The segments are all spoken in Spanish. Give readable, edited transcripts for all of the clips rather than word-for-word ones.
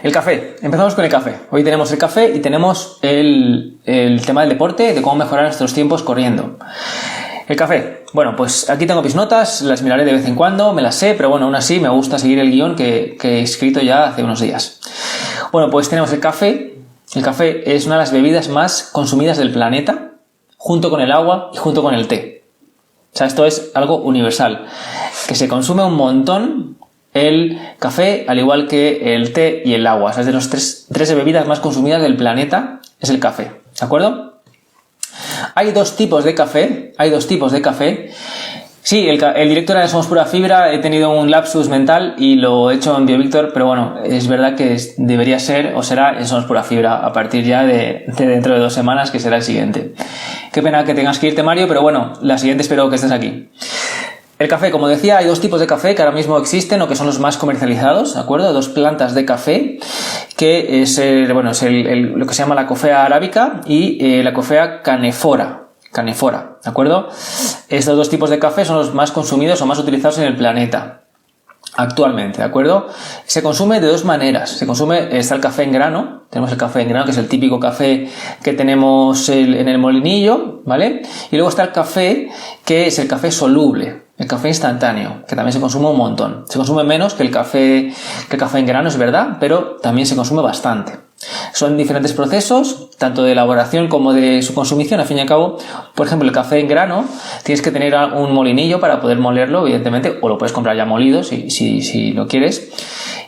El café. Empezamos con el café. Hoy tenemos el café y tenemos el tema del deporte, de cómo mejorar nuestros tiempos corriendo. El café. Bueno, pues aquí tengo mis notas, las miraré de vez en cuando, me las sé, pero bueno, aún así me gusta seguir el guión que he escrito ya hace unos días. Bueno, pues tenemos el café. El café es una de las bebidas más consumidas del planeta, junto con el agua y junto con el té. O sea, esto es algo universal, que se consume un montón el café, al igual que el té y el agua. O sea, es de las tres bebidas más consumidas del planeta, es el café, ¿de acuerdo? Hay dos tipos de café, Sí, el directo era de Somos Pura Fibra, he tenido un lapsus mental y lo he hecho en BioVictor, pero bueno, es verdad que debería ser o será en Somos Pura Fibra a partir ya de dentro de 2 semanas, que será el siguiente. Qué pena que tengas que irte, Mario, pero bueno, la siguiente espero que estés aquí. El café, como decía, hay 2 tipos de café que ahora mismo existen o que son los más comercializados, ¿de acuerdo? 2 plantas de café, que es, lo que se llama la Coffea arábica y la Coffea canephora, ¿de acuerdo? Estos 2 tipos de café son los más consumidos o más utilizados en el planeta actualmente, ¿de acuerdo? Se consume de 2 maneras. Está el café en grano. Tenemos el café en grano, que es el típico café que tenemos en el molinillo, ¿vale? Y luego está el café, que es el café soluble, el café instantáneo, que también se consume un montón. Se consume menos que el café en grano, es verdad, pero también se consume bastante. Son diferentes procesos, tanto de elaboración como de su consumición. Al fin y al cabo, por ejemplo, el café en grano, tienes que tener un molinillo para poder molerlo, evidentemente, o lo puedes comprar ya molido si lo quieres.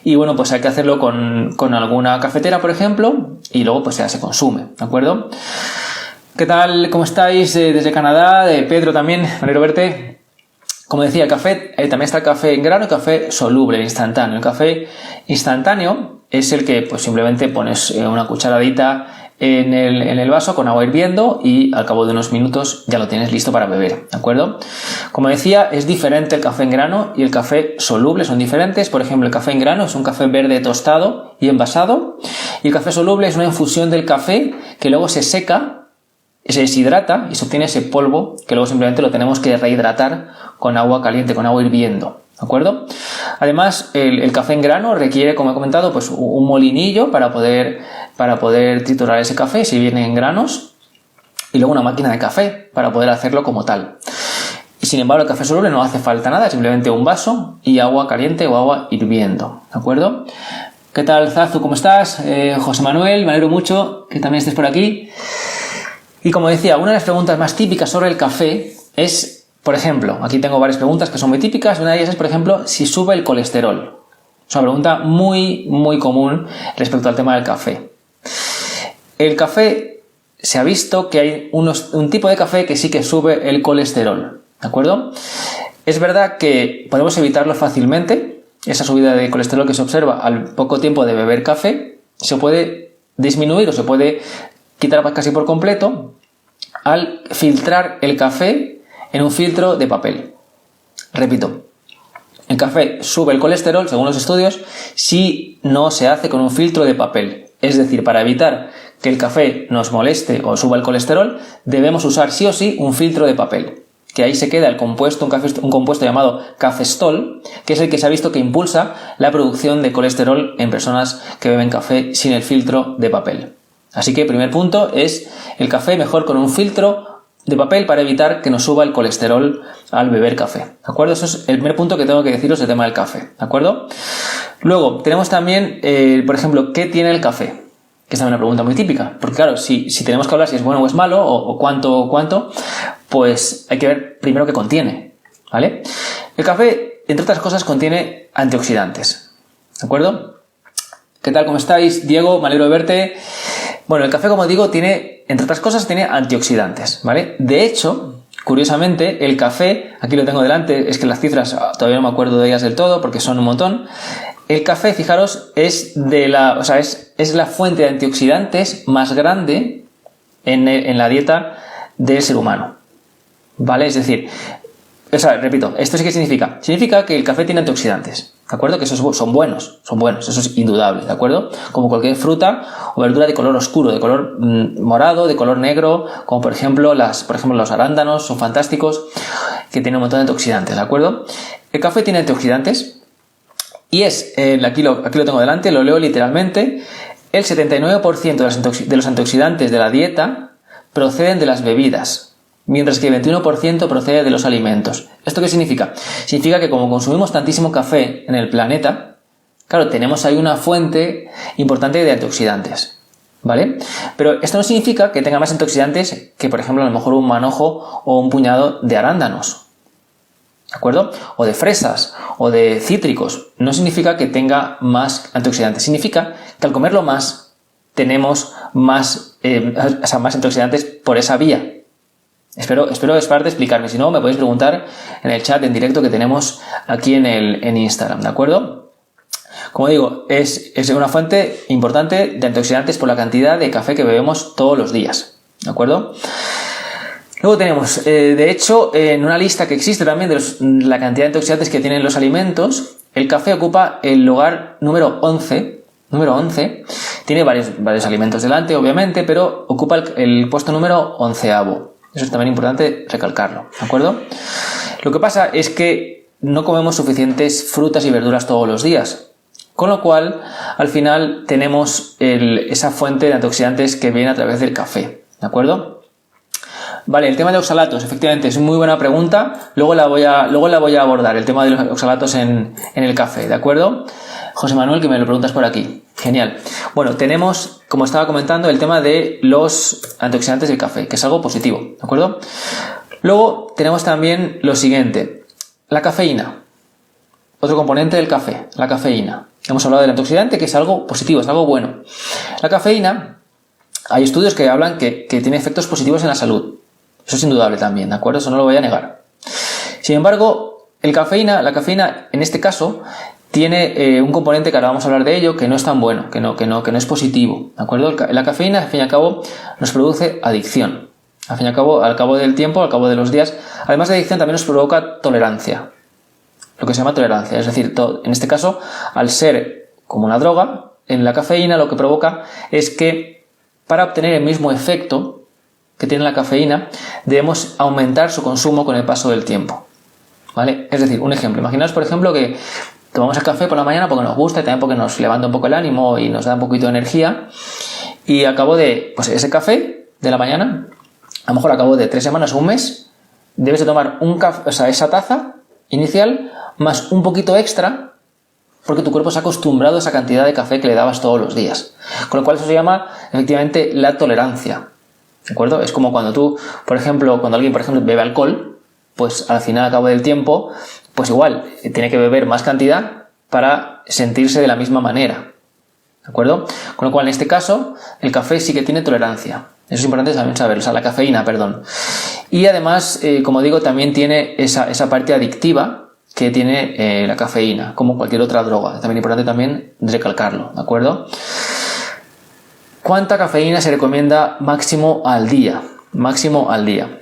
Y bueno, pues hay que hacerlo con alguna cafetera, por ejemplo, y luego pues ya se consume, ¿de acuerdo? ¿Qué tal? ¿Cómo estáis? Desde Canadá, de Pedro también, me alegro verte. Como decía, el café, también está el café en grano y café soluble, instantáneo. El café instantáneo es el que pues simplemente pones una cucharadita en el vaso con agua hirviendo y al cabo de unos minutos ya lo tienes listo para beber, ¿de acuerdo? Como decía, es diferente el café en grano y el café soluble, son diferentes. Por ejemplo, el café en grano es un café verde tostado y envasado, y el café soluble es una infusión del café que luego se seca, se deshidrata y se obtiene ese polvo que luego simplemente lo tenemos que rehidratar con agua caliente, con agua hirviendo, ¿de acuerdo? Además, el café en grano requiere, como he comentado, pues un molinillo para poder triturar ese café si viene en granos, y luego una máquina de café para poder hacerlo como tal. Y sin embargo, el café soluble no hace falta nada, simplemente un vaso y agua caliente o agua hirviendo, ¿de acuerdo? ¿Qué tal, Zazu? ¿Cómo estás? José Manuel, me alegro mucho que también estés por aquí. Y como decía, una de las preguntas más típicas sobre el café es, por ejemplo, aquí tengo varias preguntas que son muy típicas. Una de ellas es, por ejemplo, si sube el colesterol. Es una pregunta muy, muy común respecto al tema del café. El café, se ha visto que hay un tipo de café que sí que sube el colesterol, ¿de acuerdo? Es verdad que podemos evitarlo fácilmente. Esa subida de colesterol que se observa al poco tiempo de beber café se puede disminuir o se puede quitar casi por completo al filtrar el café en un filtro de papel. Repito, el café sube el colesterol, según los estudios, si no se hace con un filtro de papel. Es decir, para evitar que el café nos moleste o suba el colesterol, debemos usar sí o sí un filtro de papel, que ahí se queda un compuesto llamado cafestol, que es el que se ha visto que impulsa la producción de colesterol en personas que beben café sin el filtro de papel. Así que primer punto es el café mejor con un filtro de papel para evitar que nos suba el colesterol al beber café, ¿de acuerdo? Eso es el primer punto que tengo que deciros del tema del café, ¿de acuerdo? Luego tenemos también, por ejemplo, ¿qué tiene el café? Que es también una pregunta muy típica, porque claro, si tenemos que hablar si es bueno o es malo o cuánto, pues hay que ver primero qué contiene, ¿vale? El café, entre otras cosas, contiene antioxidantes, ¿de acuerdo? ¿Qué tal? ¿Cómo estáis? Diego, me alegro de verte. Bueno, el café, como digo, tiene, entre otras cosas, tiene antioxidantes, ¿vale? De hecho, curiosamente, el café, aquí lo tengo delante, es que las cifras todavía no me acuerdo de ellas del todo porque son un montón. El café, fijaros, es la fuente de antioxidantes más grande en la dieta del ser humano, ¿vale? Es decir, repito, ¿esto sí qué significa? Significa que el café tiene antioxidantes, ¿de acuerdo? Que esos son buenos, eso es indudable, ¿de acuerdo? Como cualquier fruta o verdura de color oscuro, de color morado, de color negro, como por ejemplo los arándanos, son fantásticos, que tienen un montón de antioxidantes, ¿de acuerdo? El café tiene antioxidantes Y es, aquí lo tengo delante, lo leo literalmente, el 79% de los antioxidantes de la dieta proceden de las bebidas, mientras que el 21% procede de los alimentos. ¿Esto qué significa? Significa que como consumimos tantísimo café en el planeta, claro, tenemos ahí una fuente importante de antioxidantes, ¿vale? Pero esto no significa que tenga más antioxidantes que, por ejemplo, a lo mejor un manojo o un puñado de arándanos, ¿de acuerdo? O de fresas, o de cítricos. No significa que tenga más antioxidantes. Significa que al comerlo más, tenemos más, más antioxidantes por esa vía. Espero es parte de explicarme. Si no, me podéis preguntar en el chat en directo que tenemos aquí en Instagram, ¿de acuerdo? Como digo, es una fuente importante de antioxidantes por la cantidad de café que bebemos todos los días, ¿de acuerdo? Luego tenemos, de hecho, en una lista que existe también de la cantidad de antioxidantes que tienen los alimentos, el café ocupa el lugar número 11. Tiene varios alimentos delante, obviamente, pero ocupa el puesto número 11º. Eso es también importante recalcarlo, ¿de acuerdo? Lo que pasa es que no comemos suficientes frutas y verduras todos los días, con lo cual, al final, tenemos esa fuente de antioxidantes que viene a través del café, ¿de acuerdo? Vale, el tema de oxalatos, efectivamente, es muy buena pregunta. Luego la voy a abordar, el tema de los oxalatos en el café, ¿de acuerdo? José Manuel, que me lo preguntas por aquí. Genial. Bueno, tenemos, como estaba comentando, el tema de los antioxidantes del café, que es algo positivo, ¿de acuerdo? Luego tenemos también lo siguiente, la cafeína. Otro componente del café, la cafeína. Hemos hablado del antioxidante, que es algo positivo, es algo bueno. La cafeína, hay estudios que hablan que tiene efectos positivos en la salud. Eso es indudable también, ¿de acuerdo? Eso no lo voy a negar. Sin embargo, la cafeína, en este caso, tiene un componente que ahora vamos a hablar de ello, que no es tan bueno, que no es positivo, ¿de acuerdo? La cafeína, al fin y al cabo, nos produce adicción. Al fin y al cabo del tiempo, al cabo de los días, además de adicción, también nos provoca tolerancia. Lo que se llama tolerancia, es decir, en este caso, al ser como una droga, en la cafeína lo que provoca es que para obtener el mismo efecto que tiene la cafeína, debemos aumentar su consumo con el paso del tiempo, ¿vale? Es decir, un ejemplo, imaginaos por ejemplo que tomamos el café por la mañana porque nos gusta y también porque nos levanta un poco el ánimo y nos da un poquito de energía, y al cabo de ese café de la mañana, a lo mejor al cabo de 3 semanas o un mes, debes de tomar esa taza inicial más un poquito extra, porque tu cuerpo se ha acostumbrado a esa cantidad de café que le dabas todos los días. Con lo cual eso se llama efectivamente la tolerancia, ¿de acuerdo? Es como cuando tú, cuando alguien bebe alcohol, pues al final, al cabo del tiempo, pues igual tiene que beber más cantidad para sentirse de la misma manera, ¿de acuerdo? Con lo cual, en este caso, el café sí que tiene tolerancia. Eso es importante también saberlo, o sea, la cafeína, perdón. Y además, como digo, también tiene esa parte adictiva que tiene la cafeína, como cualquier otra droga. Es también importante también recalcarlo, ¿de acuerdo? ¿Cuánta cafeína se recomienda máximo al día? Máximo al día.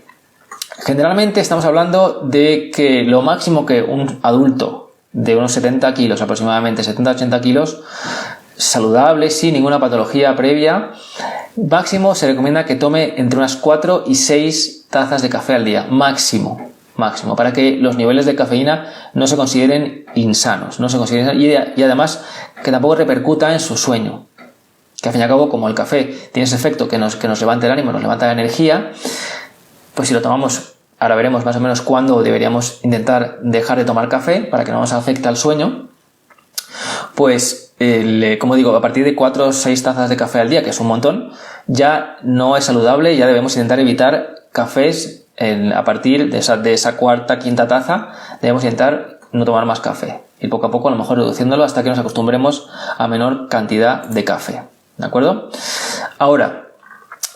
Generalmente estamos hablando de que lo máximo que un adulto de unos 70 kilos, aproximadamente 70-80 kilos, saludable, sin ninguna patología previa, máximo se recomienda que tome entre unas 4 y 6 tazas de café al día, máximo, para que los niveles de cafeína no se consideren insanos, y además que tampoco repercuta en su sueño. Que al fin y al cabo, como el café tiene ese efecto que nos levanta el ánimo, nos levanta la energía, pues si lo tomamos, ahora veremos más o menos cuándo deberíamos intentar dejar de tomar café para que no nos afecte al sueño, pues como digo, a partir de 4 o 6 tazas de café al día, que es un montón, ya no es saludable, ya debemos intentar evitar cafés a partir de esa cuarta, quinta taza, debemos intentar no tomar más café. Y poco a poco a lo mejor reduciéndolo hasta que nos acostumbremos a menor cantidad de café, ¿de acuerdo? Ahora,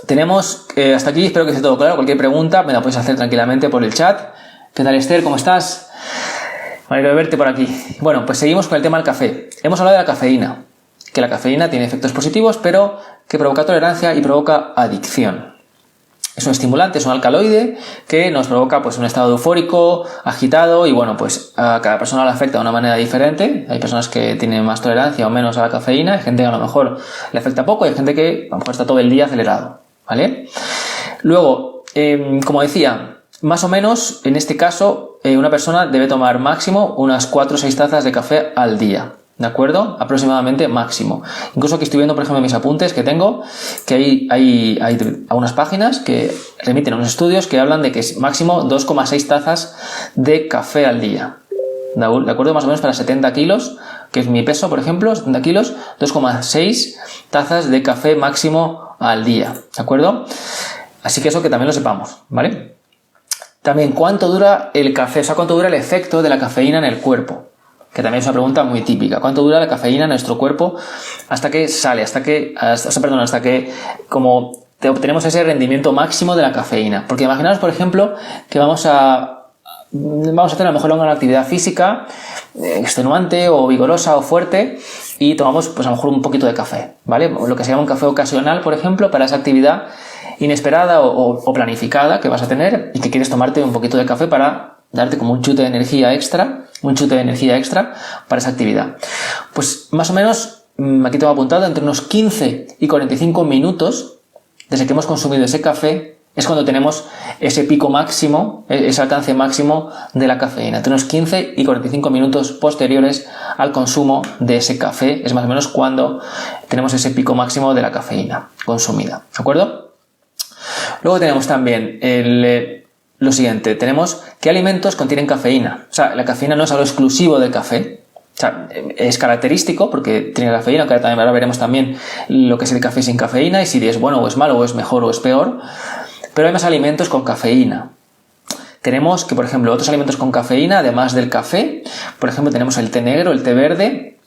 tenemos hasta aquí, espero que esté todo claro. Cualquier pregunta me la podéis hacer tranquilamente por el chat. ¿Qué tal, Esther? ¿Cómo estás? Me alegro de verte por aquí. Bueno, pues seguimos con el tema del café. Hemos hablado de la cafeína, que la cafeína tiene efectos positivos, pero que provoca tolerancia y provoca adicción. Es un estimulante, es un alcaloide que nos provoca pues un estado eufórico, agitado, y bueno, pues a cada persona le afecta de una manera diferente. Hay personas que tienen más tolerancia o menos a la cafeína, hay gente que a lo mejor le afecta poco y hay gente que a lo mejor está todo el día acelerado, ¿vale? Luego, como decía, más o menos en este caso una persona debe tomar máximo unas 4 o 6 tazas de café al día, ¿De acuerdo? Aproximadamente máximo. Incluso aquí estoy viendo, por ejemplo, en mis apuntes que tengo, que hay algunas páginas que remiten a unos estudios que hablan de que es máximo 2,6 tazas de café al día. ¿De acuerdo? Más o menos para 70 kilos, que es mi peso, por ejemplo, 70 kilos, 2,6 tazas de café máximo al día. ¿De acuerdo? Así que eso que también lo sepamos, ¿vale? También, ¿cuánto dura el café? O sea, ¿cuánto dura el efecto de la cafeína en el cuerpo? Que también es una pregunta muy típica. ¿Cuánto dura la cafeína en nuestro cuerpo hasta que sale, hasta que como obtenemos ese rendimiento máximo de la cafeína? Porque imaginaos, por ejemplo, que vamos a hacer a lo mejor una actividad física extenuante o vigorosa o fuerte y tomamos pues a lo mejor un poquito de café, ¿vale? Lo que se llama un café ocasional, por ejemplo, para esa actividad inesperada o planificada que vas a tener y que quieres tomarte un poquito de café para darte como un chute de energía extra para esa actividad. Pues más o menos, aquí tengo apuntado, entre unos 15 y 45 minutos desde que hemos consumido ese café es cuando tenemos ese pico máximo, ese alcance máximo de la cafeína. Entre unos 15 y 45 minutos posteriores al consumo de ese café es más o menos cuando tenemos ese pico máximo de la cafeína consumida. ¿De acuerdo? Luego tenemos también lo siguiente, tenemos qué alimentos contienen cafeína. O sea, la cafeína no es algo exclusivo del café. O sea, es característico porque tiene cafeína, que ahora veremos también lo que es el café sin cafeína y si es bueno o es malo, o es mejor o es peor. Pero hay más alimentos con cafeína. Tenemos que, por ejemplo, otros alimentos con cafeína, además del café, por ejemplo, tenemos el té negro, el té verde,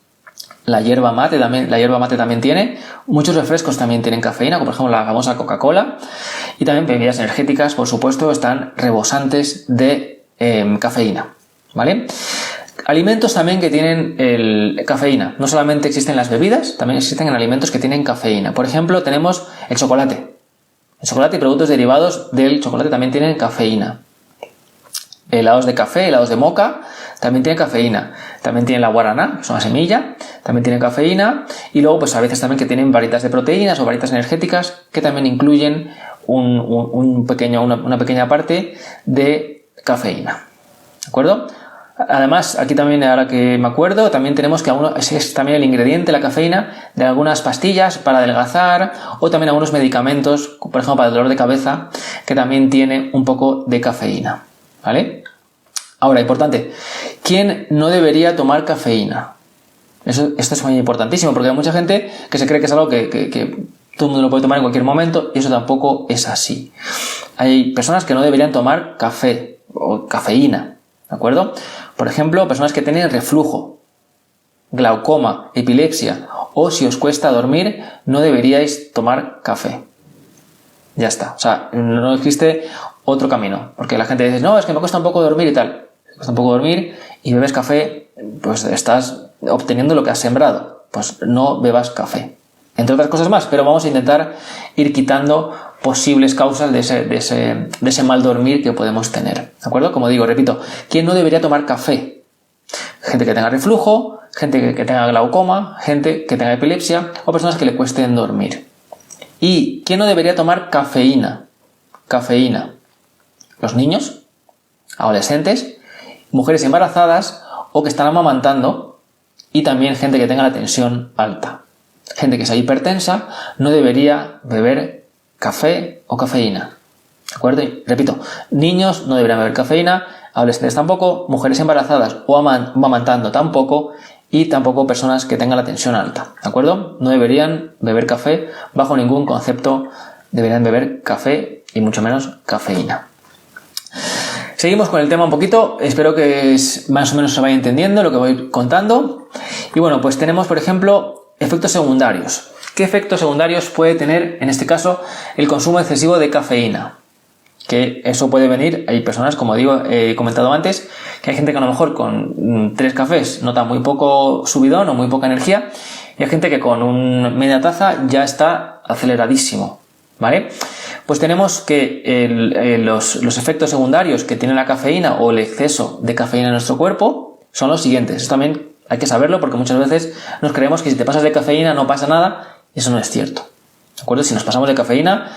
la hierba mate también tiene, muchos refrescos también tienen cafeína, como por ejemplo la famosa Coca-Cola, y también bebidas energéticas, por supuesto, están rebosantes de cafeína, ¿vale? Alimentos también que tienen cafeína, no solamente existen en las bebidas, también existen en alimentos que tienen cafeína. Por ejemplo, tenemos el chocolate. El chocolate y productos derivados del chocolate también tienen cafeína. Helados de café, helados de moca, también tienen cafeína. También tienen la guaraná, que es una semilla, también tienen cafeína. Y luego, pues a veces también que tienen barritas de proteínas o barritas energéticas que también incluyen una pequeña parte de cafeína. ¿De acuerdo? Además, aquí también, ahora que me acuerdo, también tenemos que es también el ingrediente, la cafeína, de algunas pastillas para adelgazar o también algunos medicamentos, por ejemplo, para el dolor de cabeza, que también tienen un poco de cafeína, ¿vale? Ahora, importante, ¿quién no debería tomar cafeína? Esto es muy importantísimo porque hay mucha gente que se cree que es algo que todo el mundo lo puede tomar en cualquier momento y eso tampoco es así. Hay personas que no deberían tomar café o cafeína, ¿de acuerdo? Por ejemplo, personas que tienen reflujo, glaucoma, epilepsia o si os cuesta dormir, no deberíais tomar café. Ya está. O sea, no existe otro camino. Porque la gente dice, no, es que me cuesta un poco dormir y tal. Me cuesta un poco dormir y bebes café, pues estás obteniendo lo que has sembrado. Pues no bebas café. Entre otras cosas más, pero vamos a intentar ir quitando posibles causas de ese mal dormir que podemos tener. ¿De acuerdo? Como digo, repito, ¿quién no debería tomar café? Gente que tenga reflujo, gente que tenga glaucoma, gente que tenga epilepsia o personas que le cuesten dormir. ¿Y quién no debería tomar cafeína? Cafeína. Los niños, adolescentes, mujeres embarazadas o que están amamantando y también gente que tenga la tensión alta. Gente que sea hipertensa no debería beber café o cafeína. ¿De acuerdo? Y repito, niños no deberían beber cafeína, adolescentes tampoco, mujeres embarazadas o amamantando tampoco y tampoco personas que tengan la tensión alta. ¿De acuerdo? No deberían beber café, bajo ningún concepto deberían beber café y mucho menos cafeína. Seguimos con el tema un poquito, espero que más o menos se vaya entendiendo lo que voy contando. Y bueno, pues tenemos, por ejemplo, efectos secundarios. ¿Qué efectos secundarios puede tener, en este caso, el consumo excesivo de cafeína? Que eso puede venir, hay personas, como digo, he comentado antes, que hay gente que a lo mejor con 3 cafés nota muy poco subidón o muy poca energía, y hay gente que con una media taza ya está aceleradísimo, ¿vale? Pues tenemos que los efectos secundarios que tiene la cafeína o el exceso de cafeína en nuestro cuerpo son los siguientes. Esto también hay que saberlo porque muchas veces nos creemos que si te pasas de cafeína no pasa nada, y eso no es cierto. ¿De acuerdo? Si nos pasamos de cafeína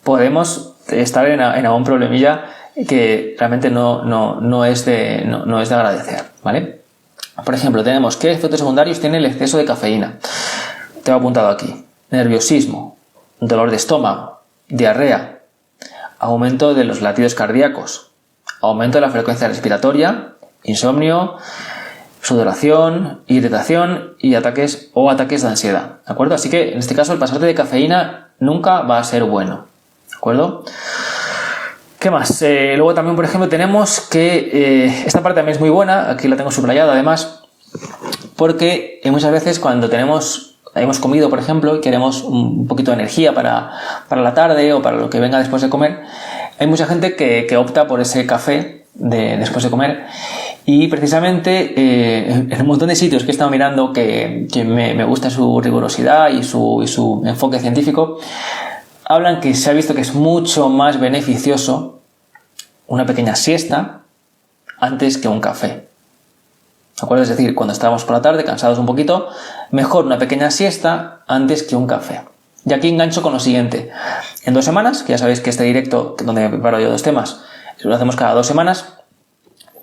podemos estar en algún problemilla que realmente no es de agradecer, ¿vale? Por ejemplo, tenemos qué efectos secundarios tiene el exceso de cafeína. Tengo apuntado aquí: nerviosismo, dolor de estómago, diarrea, aumento de los latidos cardíacos, aumento de la frecuencia respiratoria, insomnio, sudoración, irritación y ataques de ansiedad, ¿de acuerdo? Así que en este caso el pasarte de cafeína nunca va a ser bueno, ¿de acuerdo? ¿Qué más? Luego también, por ejemplo, tenemos que esta parte también es muy buena, aquí la tengo subrayada además, porque muchas veces cuando hemos comido, por ejemplo, y queremos un poquito de energía para la tarde o para lo que venga después de comer, hay mucha gente que opta por ese café después de comer. Y precisamente en un montón de sitios que he estado mirando que me gusta su rigurosidad y su enfoque científico, hablan que se ha visto que es mucho más beneficioso una pequeña siesta antes que un café. ¿De acuerdo? Es decir, cuando estamos por la tarde cansados un poquito, mejor una pequeña siesta antes que un café. Y aquí engancho con lo siguiente. En 2 semanas, que ya sabéis que este directo, donde me preparo yo 2 temas, lo hacemos cada 2 semanas,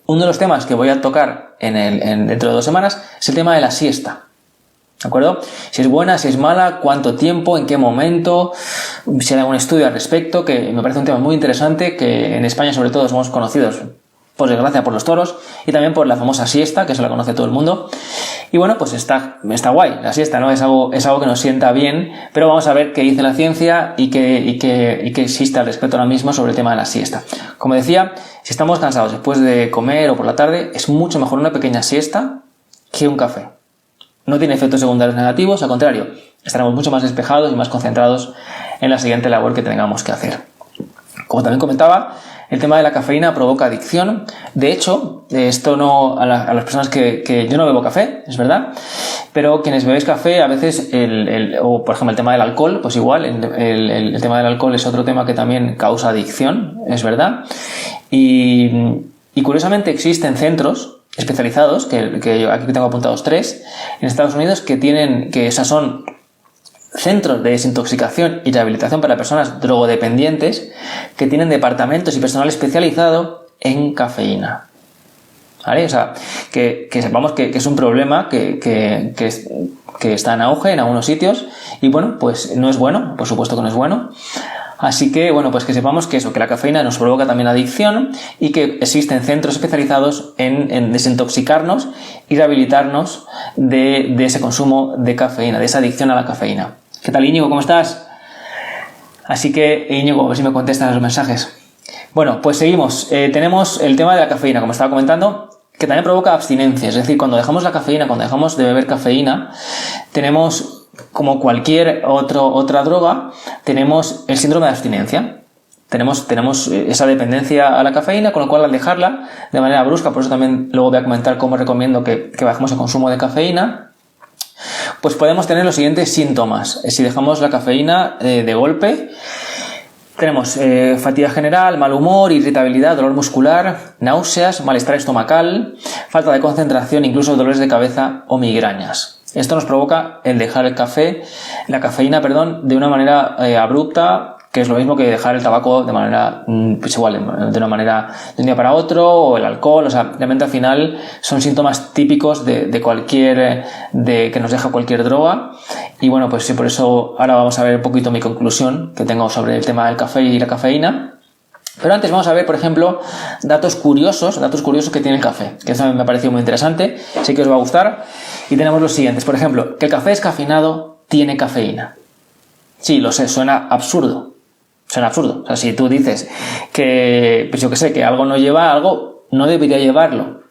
uno de los temas que voy a tocar dentro de 2 semanas es el tema de la siesta. ¿De acuerdo? Si es buena, si es mala, cuánto tiempo, en qué momento, si hay algún estudio al respecto, que me parece un tema muy interesante, que en España sobre todo somos conocidos, por desgracia, por los toros y también por la famosa siesta, que se la conoce todo el mundo. Y bueno, pues está guay la siesta, ¿no? Es algo que nos sienta bien, pero vamos a ver qué dice la ciencia y qué existe al respecto ahora mismo sobre el tema de la siesta. Como decía, si estamos cansados después de comer o por la tarde, es mucho mejor una pequeña siesta que un café. No tiene efectos secundarios negativos, al contrario, estaremos mucho más despejados y más concentrados en la siguiente labor que tengamos que hacer. Como también comentaba, el tema de la cafeína provoca adicción. De hecho, esto no a las personas que yo no bebo café, es verdad, pero quienes bebéis café a veces, o por ejemplo el tema del alcohol, pues igual, el tema del alcohol es otro tema que también causa adicción, es verdad. Y curiosamente existen centros especializados, que yo aquí tengo apuntados 3, en Estados Unidos, que esas son centros de desintoxicación y rehabilitación para personas drogodependientes que tienen departamentos y personal especializado en cafeína. ¿Vale? O sea, que sepamos que es un problema que está en auge en algunos sitios y bueno, pues no es bueno, por supuesto que no es bueno. Así que, bueno, pues que sepamos que la cafeína nos provoca también adicción y que existen centros especializados en desintoxicarnos y rehabilitarnos de ese consumo de cafeína, de esa adicción a la cafeína. ¿Qué tal, Íñigo? ¿Cómo estás? Así que, Íñigo, a ver si me contestan los mensajes. Bueno, pues seguimos. Tenemos el tema de la cafeína, como estaba comentando, que también provoca abstinencia. Es decir, cuando dejamos la cafeína, cuando dejamos de beber cafeína, tenemos, como cualquier otra droga, tenemos el síndrome de abstinencia. Tenemos esa dependencia a la cafeína, con lo cual al dejarla de manera brusca, por eso también luego voy a comentar cómo recomiendo que bajemos el consumo de cafeína, pues podemos tener los siguientes síntomas. Si dejamos la cafeína de golpe, tenemos fatiga general, mal humor, irritabilidad, dolor muscular, náuseas, malestar estomacal, falta de concentración, incluso dolores de cabeza o migrañas. Esto nos provoca el dejar la cafeína, de una manera abrupta, que es lo mismo que dejar el tabaco de manera, pues igual, de una manera de un día para otro, o el alcohol. O sea, realmente al final son síntomas típicos de que nos deja cualquier droga. Y bueno, pues sí, por eso ahora vamos a ver un poquito mi conclusión que tengo sobre el tema del café y la cafeína. Pero antes vamos a ver, por ejemplo, datos curiosos que tiene el café, que eso me ha parecido muy interesante, sé que os va a gustar. Y tenemos los siguientes, por ejemplo, que el café descafeinado tiene cafeína. Sí, lo sé, suena absurdo. O sea, si tú dices que, pues yo que sé, que algo no lleva algo, no debería llevarlo,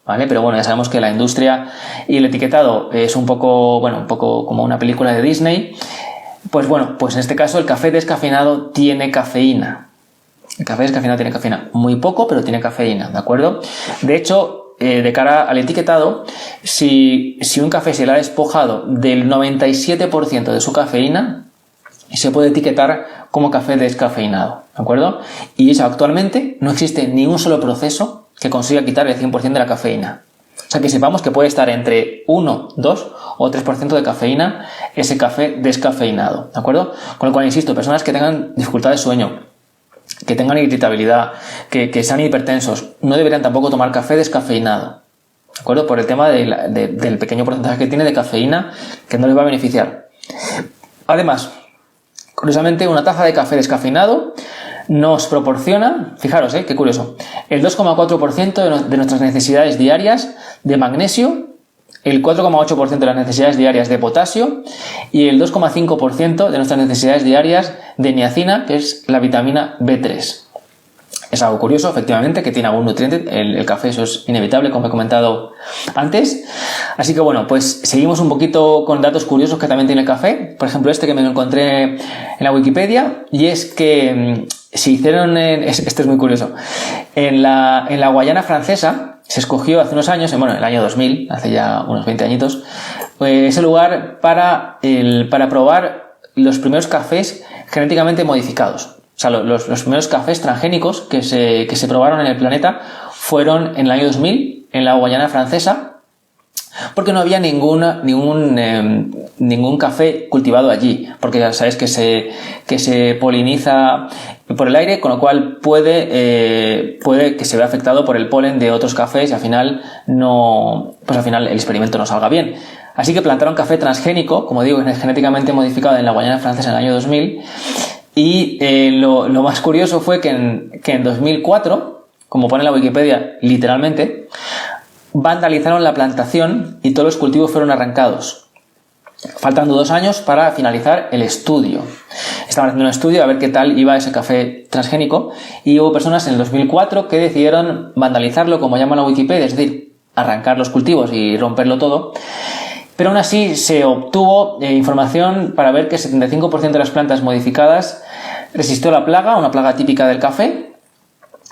¿vale? Pero bueno, ya sabemos que la industria y el etiquetado es un poco como una película de Disney. Pues bueno, pues en este caso el café descafeinado tiene cafeína. El café descafeinado tiene cafeína. Muy poco, pero tiene cafeína, ¿de acuerdo? De hecho, de cara al etiquetado, si un café se le ha despojado del 97% de su cafeína, se puede etiquetar como café descafeinado, ¿de acuerdo? Y eso, actualmente no existe ni un solo proceso que consiga quitar el 100% de la cafeína. O sea, que sepamos que puede estar entre 1, 2 o 3% de cafeína ese café descafeinado, ¿de acuerdo? Con lo cual, insisto, personas que tengan dificultad de sueño, que tengan irritabilidad, que sean hipertensos, no deberían tampoco tomar café descafeinado. ¿de acuerdo? Por el tema del pequeño porcentaje que tiene de cafeína que no les va a beneficiar. Además, curiosamente, una taza de café descafeinado nos proporciona, fijaros, qué curioso, el 2,4% de nuestras necesidades diarias de magnesio, el 4,8% de las necesidades diarias de potasio y el 2,5% de nuestras necesidades diarias de niacina, que es la vitamina B3. Es algo curioso, efectivamente, que tiene algún nutriente. El café, eso es inevitable, como he comentado antes. Así que bueno, pues seguimos un poquito con datos curiosos que también tiene el café. Por ejemplo, este que me encontré en la Wikipedia, y es que se hicieron, este es muy curioso, en la Guayana Francesa se escogió hace unos años, en el año 2000, hace ya unos 20 añitos, ese lugar para probar los primeros cafés genéticamente modificados. O sea, los primeros cafés transgénicos que se probaron en el planeta fueron en el año 2000 en la Guayana Francesa, porque no había ningún café cultivado allí, porque ya sabéis que se poliniza por el aire, con lo cual puede que se vea afectado por el polen de otros cafés y al final el experimento no salga bien. Así que plantaron café transgénico, como digo, genéticamente modificado en la Guayana Francesa en el año 2000. Y lo más curioso fue que en 2004, como pone en la Wikipedia, literalmente, vandalizaron la plantación y todos los cultivos fueron arrancados, faltando 2 años para finalizar el estudio. Estaban haciendo un estudio a ver qué tal iba ese café transgénico y hubo personas en el 2004 que decidieron vandalizarlo, como llama la Wikipedia, es decir, arrancar los cultivos y romperlo todo. Pero aún así se obtuvo información para ver que el 75% de las plantas modificadas resistió la plaga, una plaga típica del café,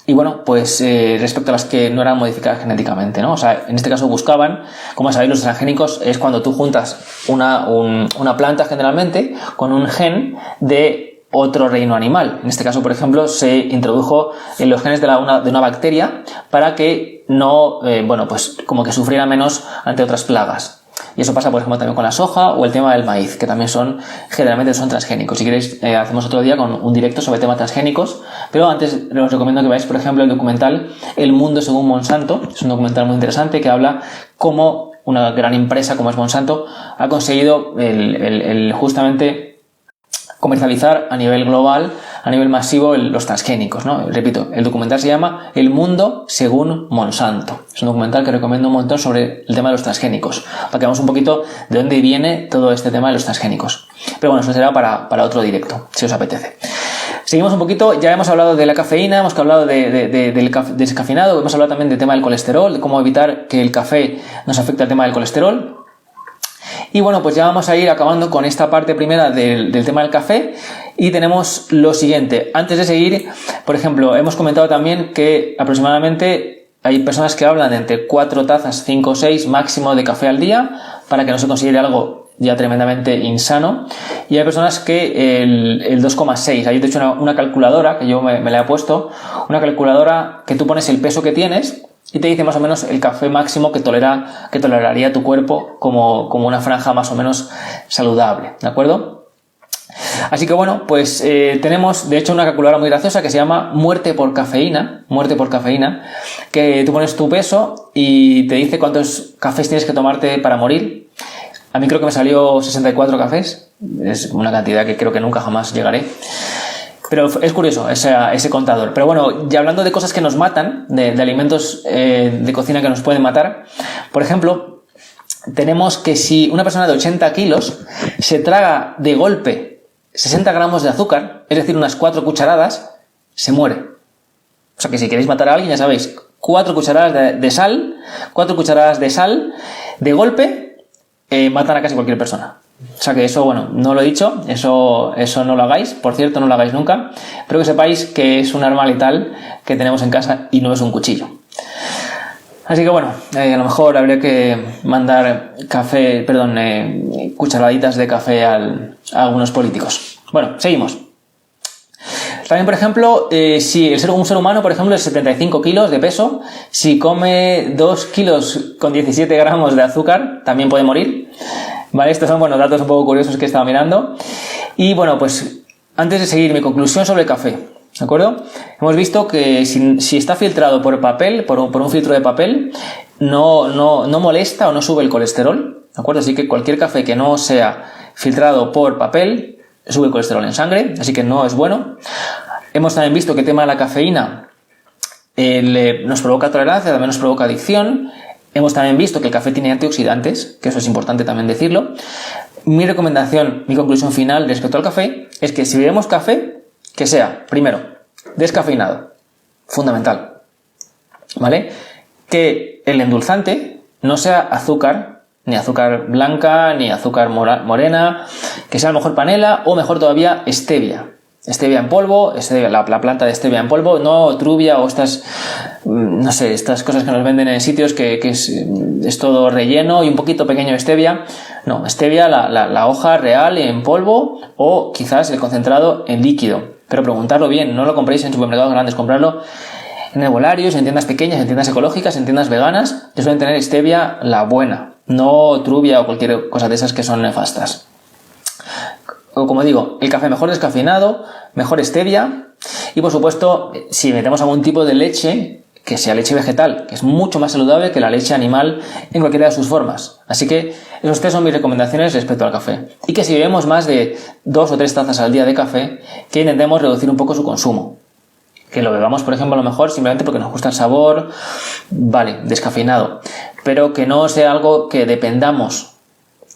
y bueno, pues respecto a las que no eran modificadas genéticamente, ¿no? O sea, en este caso buscaban, como sabéis, los transgénicos es cuando tú juntas una planta generalmente con un gen de otro reino animal. En este caso, por ejemplo, se introdujo en los genes de una bacteria para que no, pues como que sufriera menos ante otras plagas. Y eso pasa, por ejemplo, también con la soja o el tema del maíz, que también generalmente son transgénicos. Si queréis, hacemos otro día con un directo sobre temas transgénicos, pero antes os recomiendo que veáis, por ejemplo, el documental El Mundo según Monsanto. Es un documental muy interesante que habla cómo una gran empresa como es Monsanto ha conseguido justamente comercializar a nivel global, a nivel masivo, los transgénicos, ¿no? Repito, el documental se llama El Mundo según Monsanto. Es un documental que recomiendo un montón sobre el tema de los transgénicos, para que veamos un poquito de dónde viene todo este tema de los transgénicos. Pero bueno, eso será para otro directo, si os apetece. Seguimos un poquito, ya hemos hablado de la cafeína, hemos hablado del descafeinado, hemos hablado también del tema del colesterol, de cómo evitar que el café nos afecte al tema del colesterol. Y bueno, pues ya vamos a ir acabando con esta parte primera del tema del café y tenemos lo siguiente. Antes de seguir, por ejemplo, hemos comentado también que aproximadamente hay personas que hablan de entre 4 tazas, 5 o 6 máximo de café al día para que no se considere algo ya tremendamente insano, y hay personas que el 2,6. Ahí te he hecho una calculadora que yo me la he puesto, una calculadora que tú pones el peso que tienes y te dice más o menos el café máximo que toleraría tu cuerpo como una franja más o menos saludable, ¿de acuerdo? Así que bueno, pues tenemos de hecho una calculadora muy graciosa que se llama muerte por cafeína, que tú pones tu peso y te dice cuántos cafés tienes que tomarte para morir. A mí creo que me salió 64 cafés, es una cantidad que creo que nunca jamás llegaré. Pero es curioso ese contador. Pero bueno, ya hablando de cosas que nos matan, de alimentos de cocina que nos pueden matar, por ejemplo, tenemos que si una persona de 80 kilos se traga de golpe 60 gramos de azúcar, es decir, unas 4 cucharadas, se muere. O sea que si queréis matar a alguien, ya sabéis, 4 cucharadas de sal, 4 cucharadas de sal de golpe, matan a casi cualquier persona. O sea que eso, bueno, no lo he dicho, eso no lo hagáis, por cierto, no lo hagáis nunca, pero que sepáis que es un arma letal que tenemos en casa y no es un cuchillo. Así que bueno, a lo mejor habría que mandar cucharaditas de café a algunos políticos. Bueno, seguimos. También, por ejemplo, si un ser humano, por ejemplo, es 75 kilos de peso, si come 2 kilos con 17 gramos de azúcar, también puede morir. Vale, estos son datos un poco curiosos que he estado mirando. Y bueno, pues antes de seguir, mi conclusión sobre el café, ¿de acuerdo? Hemos visto que si está filtrado por papel, por un filtro de papel, no molesta o no sube el colesterol, ¿de acuerdo? Así que cualquier café que no sea filtrado por papel sube el colesterol en sangre, así que no es bueno. Hemos también visto que el tema de la cafeína nos provoca tolerancia, también nos provoca adicción. Hemos también visto que el café tiene antioxidantes, que eso es importante también decirlo. Mi recomendación, mi conclusión final respecto al café es que si bebemos café, que sea, primero, descafeinado, fundamental, ¿vale? Que el endulzante no sea azúcar, ni azúcar blanca, ni azúcar morena, que sea a lo mejor panela o mejor todavía stevia. Stevia en polvo, la planta de stevia en polvo, no truvia o estas, no sé, estas cosas que nos venden en sitios que es todo relleno y un poquito pequeño de stevia. No, stevia, la hoja real en polvo o quizás el concentrado en líquido. Pero preguntarlo bien, no lo compréis en supermercados grandes, comprarlo en herbolarios, en tiendas pequeñas, en tiendas ecológicas, en tiendas veganas, que suelen tener stevia la buena, no truvia o cualquier cosa de esas que son nefastas. Como digo, el café mejor descafeinado, mejor stevia y por supuesto si metemos algún tipo de leche que sea leche vegetal, que es mucho más saludable que la leche animal en cualquiera de sus formas. Así que esos tres son mis recomendaciones respecto al café. Y que si bebemos más de 2 o 3 tazas al día de café, que intentemos reducir un poco su consumo. Que lo bebamos, por ejemplo, a lo mejor simplemente porque nos gusta el sabor, vale, descafeinado, pero que no sea algo que dependamos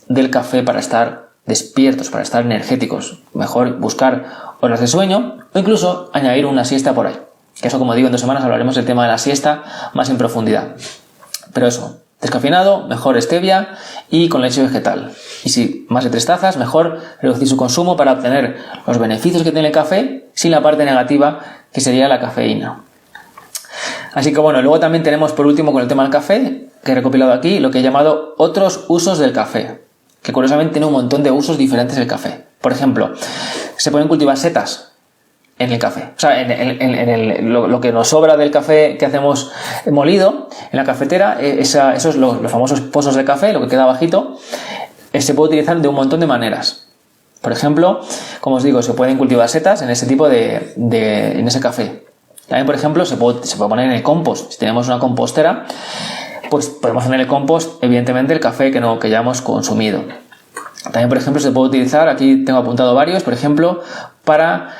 del café para estar despiertos, para estar energéticos. Mejor buscar horas de sueño o incluso añadir una siesta por ahí. Que eso, como digo, en 2 semanas hablaremos del tema de la siesta más en profundidad. Pero eso, descafeinado, mejor stevia y con leche vegetal. Y si más de 3 tazas, mejor reducir su consumo para obtener los beneficios que tiene el café sin la parte negativa que sería la cafeína. Así que bueno, luego también tenemos por último con el tema del café, que he recopilado aquí, lo que he llamado otros usos del café. Que curiosamente tiene un montón de usos diferentes el café. Por ejemplo, se pueden cultivar setas en el café. O sea, lo que nos sobra del café que hacemos molido en la cafetera, esos los famosos pozos de café, lo que queda bajito, se puede utilizar de un montón de maneras. Por ejemplo, como os digo, se pueden cultivar setas en ese tipo en ese café. También, por ejemplo, se puede poner en el compost. Si tenemos una compostera, pues podemos poner en el compost, evidentemente, el café que ya hemos consumido. También, por ejemplo, se puede utilizar, aquí tengo apuntado varios, por ejemplo, para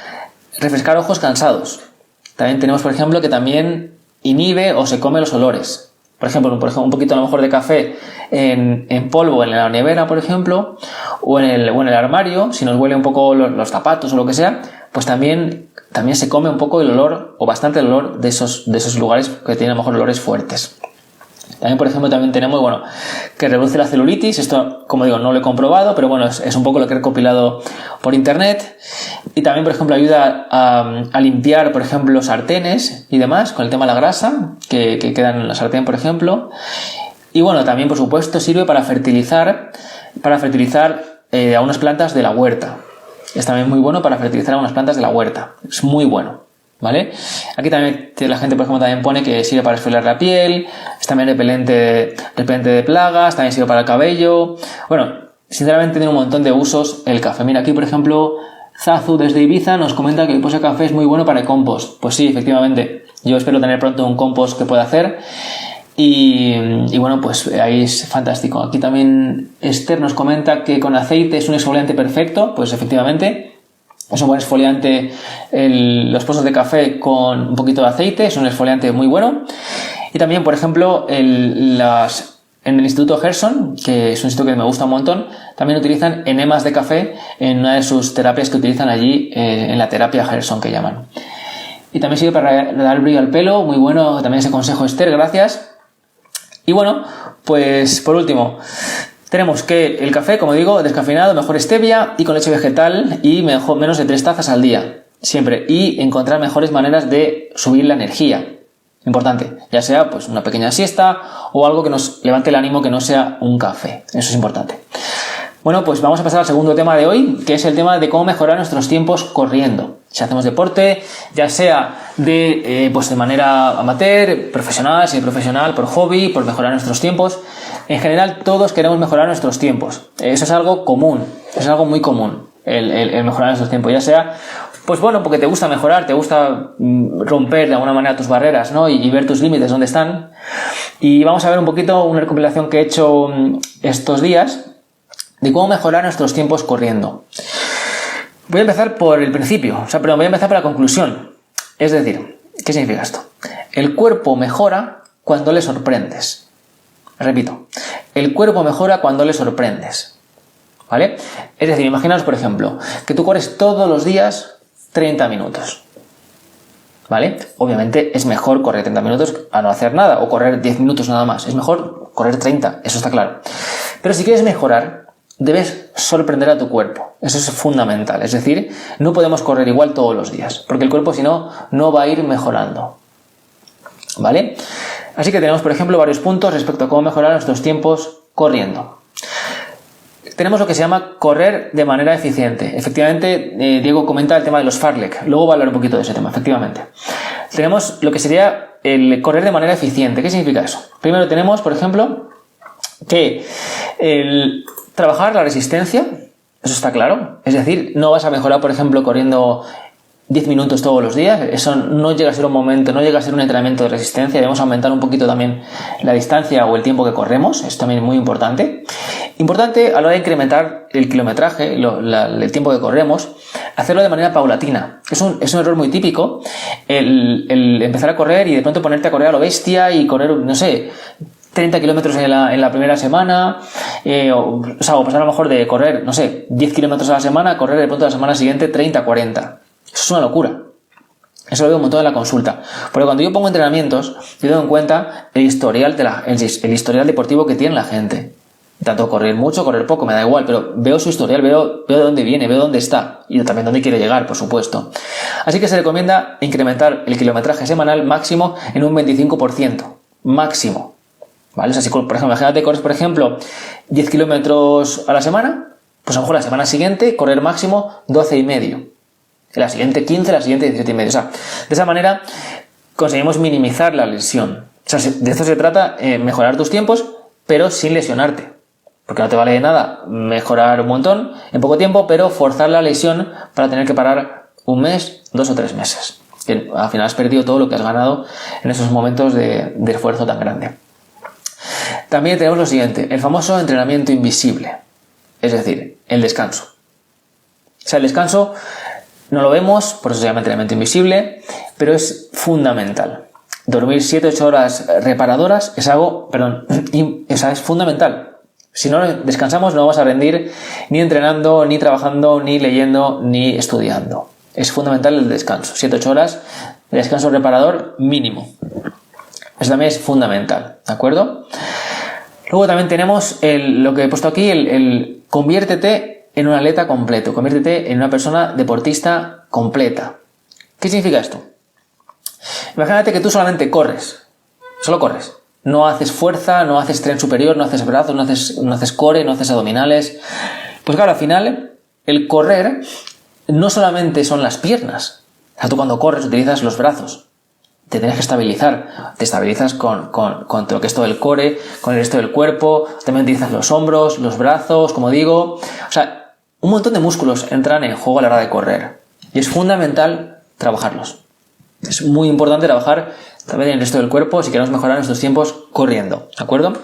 refrescar ojos cansados. También tenemos, por ejemplo, que también inhibe o se come los olores. Por ejemplo, un poquito a lo mejor de café en polvo en la nevera, por ejemplo, o en el armario, si nos huele un poco los zapatos o lo que sea, pues también se come un poco el olor o bastante el olor de esos lugares que tienen a lo mejor olores fuertes. También, por ejemplo, tenemos, que reduce la celulitis. Esto, como digo, no lo he comprobado, pero bueno, es un poco lo que he recopilado por internet. Y también, por ejemplo, ayuda a limpiar, por ejemplo, sartenes y demás, con el tema de la grasa que queda en la sartén, por ejemplo. Y bueno, también, por supuesto, sirve para fertilizar a unas plantas de la huerta. Es también muy bueno para fertilizar a unas plantas de la huerta. Es muy bueno. ¿Vale? Aquí también la gente, por ejemplo, también pone que sirve para exfoliar la piel, es también repelente de plagas, también sirve para el cabello. Bueno, sinceramente tiene un montón de usos el café. Mira, aquí, por ejemplo, Zazu desde Ibiza nos comenta que el pozo de café es muy bueno para el compost. Pues sí, efectivamente. Yo espero tener pronto un compost que pueda hacer. Y bueno, pues ahí es fantástico. Aquí también Esther nos comenta que con aceite es un exfoliante perfecto. Pues efectivamente. Es un buen exfoliante los pozos de café con un poquito de aceite, es un exfoliante muy bueno. Y también, por ejemplo, en el Instituto Gerson, que es un instituto que me gusta un montón, también utilizan enemas de café en una de sus terapias que utilizan allí, en la terapia Gerson que llaman. Y también sirve para dar brillo al pelo, muy bueno también ese consejo, Esther, gracias. Y bueno, pues por último, tenemos que el café, como digo, descafeinado, mejor stevia y con leche vegetal y menos de 3 tazas al día, siempre. Y encontrar mejores maneras de subir la energía. Importante, ya sea pues una pequeña siesta o algo que nos levante el ánimo que no sea un café. Eso es importante. Bueno, pues vamos a pasar al segundo tema de hoy, que es el tema de cómo mejorar nuestros tiempos corriendo. Si hacemos deporte, ya sea de manera amateur, profesional, semiprofesional, por hobby, por mejorar nuestros tiempos. En general, todos queremos mejorar nuestros tiempos. Eso es algo común, es algo muy común, el mejorar nuestros tiempos. Ya sea, pues bueno, porque te gusta mejorar, te gusta romper de alguna manera tus barreras, ¿no? Y ver tus límites dónde están. Y vamos a ver un poquito una recopilación que he hecho estos días de cómo mejorar nuestros tiempos corriendo. Voy a empezar por el principio, pero voy a empezar por la conclusión. Es decir, ¿qué significa esto? El cuerpo mejora cuando le sorprendes. Repito, el cuerpo mejora cuando le sorprendes. ¿Vale? Es decir, imaginaos, por ejemplo, que tú corres todos los días 30 minutos. ¿Vale? Obviamente es mejor correr 30 minutos a no hacer nada o correr 10 minutos nada más. Es mejor correr 30, eso está claro. Pero si quieres mejorar, debes sorprender a tu cuerpo. Eso es fundamental. Es decir, no podemos correr igual todos los días, porque el cuerpo, si no, no va a ir mejorando. ¿Vale? Así que tenemos, por ejemplo, varios puntos respecto a cómo mejorar nuestros tiempos corriendo. Tenemos lo que se llama correr de manera eficiente. Efectivamente, Diego comenta el tema de los fartlek. Luego va a hablar un poquito de ese tema, efectivamente. Tenemos lo que sería el correr de manera eficiente. ¿Qué significa eso? Primero tenemos, por ejemplo, que el trabajar la resistencia, eso está claro. Es decir, no vas a mejorar, por ejemplo, corriendo 10 minutos todos los días. Eso no llega a ser un momento, no llega a ser un entrenamiento de resistencia. Debemos aumentar un poquito también la distancia o el tiempo que corremos. Es también muy importante. Importante a la hora de incrementar el kilometraje, el tiempo que corremos, hacerlo de manera paulatina. Es un error muy típico el empezar a correr y de pronto ponerte a correr a lo bestia y correr, no sé, 30 kilómetros en la primera semana, o pasar a lo mejor de correr, no sé, 10 kilómetros a la semana a correr de pronto la semana siguiente 30, 40. Eso es una locura. Eso lo veo un montón en la consulta. Porque cuando yo pongo entrenamientos, yo tengo en cuenta el historial deportivo que tiene la gente. Tanto correr mucho, correr poco, me da igual, pero veo su historial, veo de dónde viene, veo dónde está y también dónde quiere llegar, por supuesto. Así que se recomienda incrementar el kilometraje semanal máximo en un 25%. Máximo. ¿Vale? O sea, si, por ejemplo, imagínate corres, por ejemplo, 10 kilómetros a la semana, pues a lo mejor la semana siguiente correr máximo 12,5. La siguiente 15, la siguiente 17,5. O sea, de esa manera conseguimos minimizar la lesión. O sea, de esto se trata, mejorar tus tiempos, pero sin lesionarte. Porque no te vale de nada mejorar un montón en poco tiempo, pero forzar la lesión para tener que parar un mes, 2 o 3 meses. Que al final has perdido todo lo que has ganado en esos momentos de esfuerzo tan grande. También tenemos lo siguiente, el famoso entrenamiento invisible. Es decir, el descanso. O sea, el descanso no lo vemos, por eso se llama entrenamiento invisible, pero es fundamental. Dormir 7-8 horas reparadoras es algo, es fundamental. Si no descansamos no vamos a rendir ni entrenando, ni trabajando, ni leyendo, ni estudiando. Es fundamental el descanso. 7-8 horas de descanso reparador mínimo. Eso también es fundamental, ¿de acuerdo? Luego también tenemos lo que he puesto aquí, el conviértete en un atleta completo. Conviértete en una persona deportista completa. ¿Qué significa esto? Imagínate que tú solamente corres. Solo corres. No haces fuerza, no haces tren superior, no haces brazos, no haces core, no haces abdominales. Pues claro, al final, el correr no solamente son las piernas. O sea, tú cuando corres utilizas los brazos. Te tienes que estabilizar. Te estabilizas con lo que es todo el core, con el resto del cuerpo. También utilizas los hombros, los brazos, como digo. O sea, un montón de músculos entran en juego a la hora de correr. Y es fundamental trabajarlos. Es muy importante trabajar también en el resto del cuerpo si queremos mejorar nuestros tiempos corriendo, ¿de acuerdo?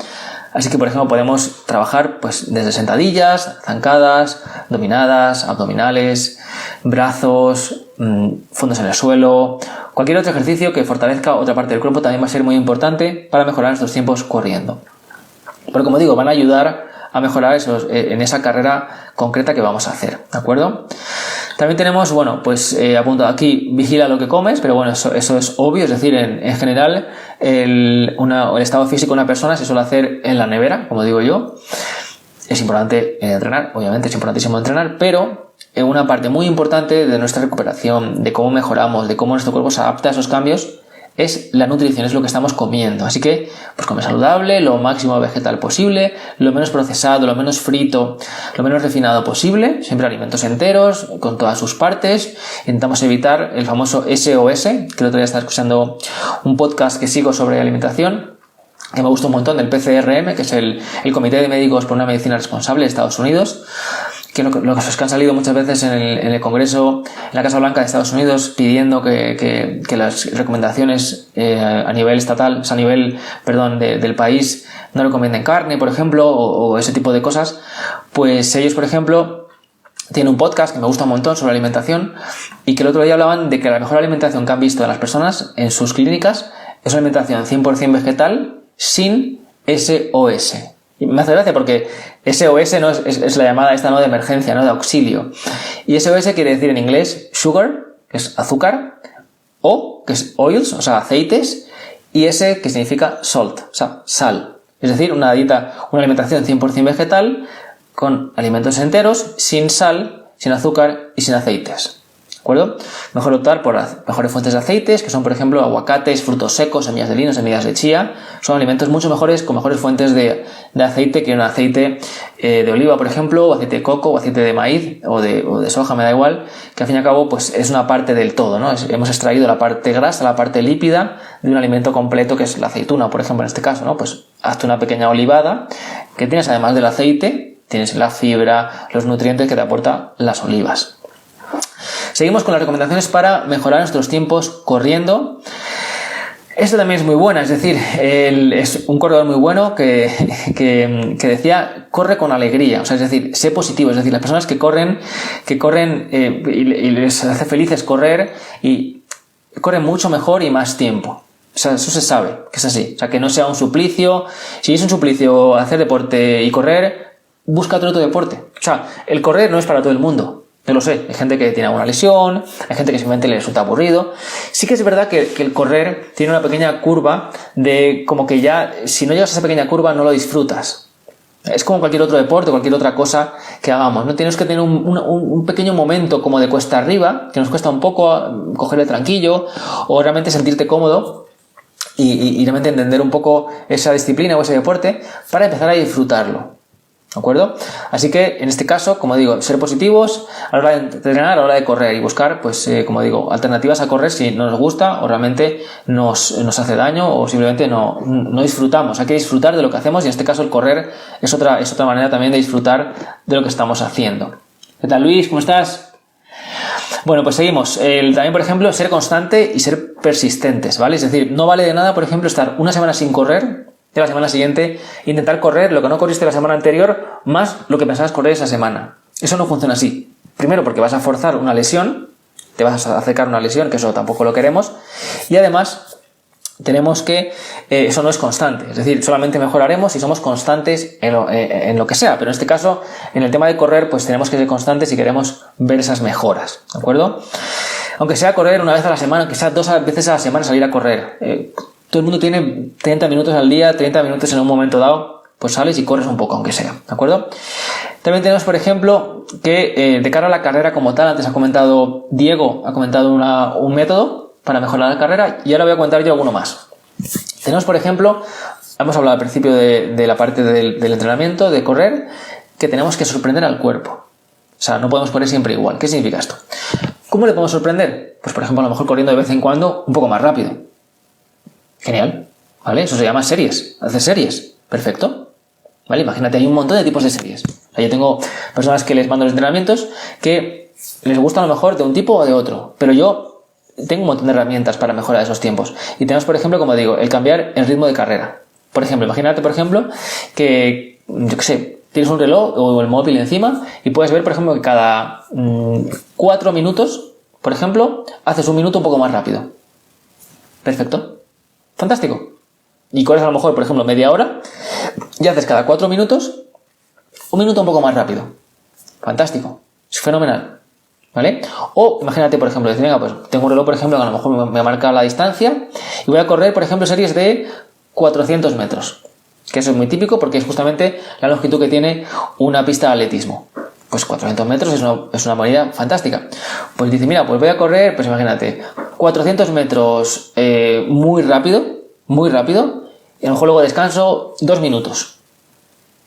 Así que, por ejemplo, podemos trabajar pues desde sentadillas, zancadas, dominadas, abdominales, brazos, fondos en el suelo. Cualquier otro ejercicio que fortalezca otra parte del cuerpo también va a ser muy importante para mejorar nuestros tiempos corriendo. Pero como digo, van a ayudar a mejorar en esa carrera concreta que vamos a hacer, ¿de acuerdo? También tenemos, apuntado aquí, vigila lo que comes, pero bueno, eso es obvio, es decir, en general el estado físico de una persona se suele hacer en la nevera, como digo yo. Es importante entrenar, obviamente es importantísimo entrenar, pero una parte muy importante de nuestra recuperación, de cómo mejoramos, de cómo nuestro cuerpo se adapta a esos cambios, es la nutrición, es lo que estamos comiendo. Así que, pues come saludable, lo máximo vegetal posible, lo menos procesado, lo menos frito, lo menos refinado posible, siempre alimentos enteros, con todas sus partes. Intentamos evitar el famoso SOS, que el otro día estaba escuchando un podcast que sigo sobre alimentación, que me gusta un montón, del PCRM, que es el Comité de Médicos por una Medicina Responsable de Estados Unidos, que los que han salido muchas veces en el Congreso, en la Casa Blanca de Estados Unidos, pidiendo que las recomendaciones a nivel estatal, o sea, a nivel, perdón, del país, no recomienden carne, por ejemplo, o ese tipo de cosas, pues ellos, por ejemplo, tienen un podcast que me gusta un montón sobre alimentación, y que el otro día hablaban de que la mejor alimentación que han visto de las personas en sus clínicas es una alimentación 100% vegetal sin SOS. Y me hace gracia porque SOS no es la llamada esta, ¿no?, de emergencia, ¿no?, de auxilio. Y SOS quiere decir en inglés sugar, que es azúcar, O, que es oils, o sea, aceites, y S, que significa salt, o sea, sal. Es decir, una alimentación 100% vegetal con alimentos enteros, sin sal, sin azúcar y sin aceites. ¿De acuerdo? Mejor optar por las mejores fuentes de aceites, que son, por ejemplo, aguacates, frutos secos, semillas de lino, semillas de chía. Son alimentos mucho mejores, con mejores fuentes de aceite que un aceite de oliva, por ejemplo, o aceite de coco, o aceite de maíz, o de soja, me da igual, que al fin y al cabo pues es una parte del todo, ¿no? Hemos extraído la parte grasa, la parte lípida de un alimento completo, que es la aceituna, por ejemplo, en este caso, ¿no? Pues hazte una pequeña olivada, que tienes, además del aceite, tienes la fibra, los nutrientes que te aportan las olivas. Seguimos con las recomendaciones para mejorar nuestros tiempos corriendo. Esto también es muy buena, es decir, es un corredor muy bueno que decía, corre con alegría, o sea, es decir, sé positivo, es decir, las personas que corren y les hace felices correr, y corren mucho mejor y más tiempo. O sea, eso se sabe, que es así. O sea, que no sea un suplicio. Si es un suplicio hacer deporte y correr, busca otro deporte. O sea, el correr no es para todo el mundo. Yo lo sé, hay gente que tiene alguna lesión, hay gente que simplemente le resulta aburrido. Sí que es verdad que el correr tiene una pequeña curva de como que ya, si no llegas a esa pequeña curva, no lo disfrutas. Es como cualquier otro deporte, cualquier otra cosa que hagamos, ¿no? Tienes que tener un pequeño momento como de cuesta arriba, que nos cuesta un poco coger el tranquillo, o realmente sentirte cómodo y realmente entender un poco esa disciplina o ese deporte para empezar a disfrutarlo. ¿De acuerdo? Así que en este caso, como digo, ser positivos a la hora de entrenar, a la hora de correr, y buscar, pues, como digo, alternativas a correr si no nos gusta o realmente nos hace daño o simplemente no disfrutamos. Hay que disfrutar de lo que hacemos, y en este caso el correr es otra manera también de disfrutar de lo que estamos haciendo. ¿Qué tal, Luis? ¿Cómo estás? Bueno, pues seguimos. También, por ejemplo, ser constante y ser persistentes, ¿vale? Es decir, no vale de nada, por ejemplo, estar una semana sin correr, de la semana siguiente intentar correr lo que no corriste la semana anterior más lo que pensabas correr esa semana. Eso no funciona así. Primero, porque vas a forzar una lesión, te vas a acercar a una lesión, que eso tampoco lo queremos, y además tenemos que eso no es constante, es decir, solamente mejoraremos si somos constantes en lo que sea, pero en este caso, en el tema de correr, pues tenemos que ser constantes si queremos ver esas mejoras, ¿de acuerdo? Aunque sea correr una vez a la semana, aunque sea 2 veces a la semana salir a correr. Todo el mundo tiene 30 minutos al día, 30 minutos en un momento dado, pues sales y corres un poco, aunque sea, ¿de acuerdo? También tenemos, por ejemplo, que de cara a la carrera como tal, antes ha comentado Diego, ha comentado un método para mejorar la carrera, y ahora voy a comentar yo alguno más. Tenemos, por ejemplo, hemos hablado al principio de la parte del entrenamiento, de correr, que tenemos que sorprender al cuerpo. O sea, no podemos correr siempre igual. ¿Qué significa esto? ¿Cómo le podemos sorprender? Pues, por ejemplo, a lo mejor corriendo de vez en cuando un poco más rápido. Genial, ¿vale? Eso se llama series. Hacer series. Perfecto. ¿Vale? Imagínate, hay un montón de tipos de series. O sea, yo tengo personas que les mando los entrenamientos que les gusta a lo mejor de un tipo o de otro, pero yo tengo un montón de herramientas para mejorar esos tiempos. Y tenemos, por ejemplo, como digo, el cambiar el ritmo de carrera. Por ejemplo, imagínate, por ejemplo, que, yo qué sé, tienes un reloj o el móvil encima y puedes ver, por ejemplo, que cada 4 minutos, por ejemplo, haces un minuto un poco más rápido. Perfecto. Fantástico. Y corres a lo mejor, por ejemplo, media hora y haces cada 4 minutos un minuto un poco más rápido. Fantástico. Es fenomenal. ¿Vale? O imagínate, por ejemplo, decir, venga, pues tengo un reloj, por ejemplo, que a lo mejor me marca la distancia y voy a correr, por ejemplo, series de 400 metros. Que eso es muy típico porque es justamente la longitud que tiene una pista de atletismo. Pues 400 metros es una medida fantástica. Pues dice, mira, pues voy a correr, pues imagínate, 400 metros muy rápido, y a lo mejor luego descanso 2 minutos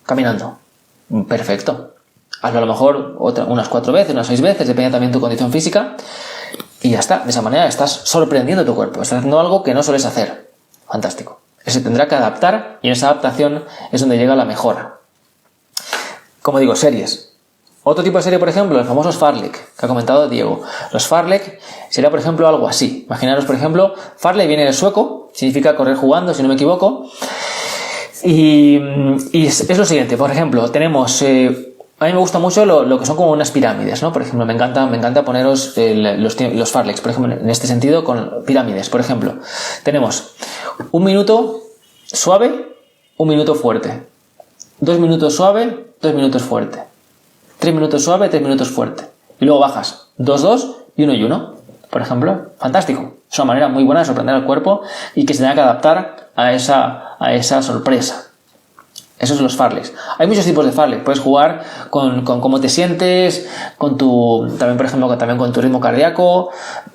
caminando. Perfecto. Hazlo a lo mejor unas 4 veces, unas 6 veces, depende también de tu condición física, y ya está. De esa manera estás sorprendiendo tu cuerpo, estás haciendo algo que no sueles hacer. Fantástico. Se tendrá que adaptar, y en esa adaptación es donde llega la mejora. Como digo, series. Otro tipo de serie, por ejemplo, los famosos fartlek, que ha comentado Diego. Los fartlek sería, por ejemplo, algo así. Imaginaros, por ejemplo, fartlek viene del sueco, significa correr jugando, si no me equivoco. Y es lo siguiente, por ejemplo, tenemos... a mí me gusta mucho lo que son como unas pirámides, ¿no? Por ejemplo, me encanta poneros los fartleks, por ejemplo, en este sentido, con pirámides. Por ejemplo, tenemos 1 minuto suave, 1 minuto fuerte. 2 minutos suave, 2 minutos fuerte. 3 minutos suave, 3 minutos fuerte. Y luego bajas 2, 2 y 1 y 1. Por ejemplo, fantástico. Es una manera muy buena de sorprender al cuerpo y que se tenga que adaptar a esa sorpresa. Esos son los fartleks. Hay muchos tipos de fartlek. Puedes jugar con cómo te sientes, también, por ejemplo, también con tu ritmo cardíaco.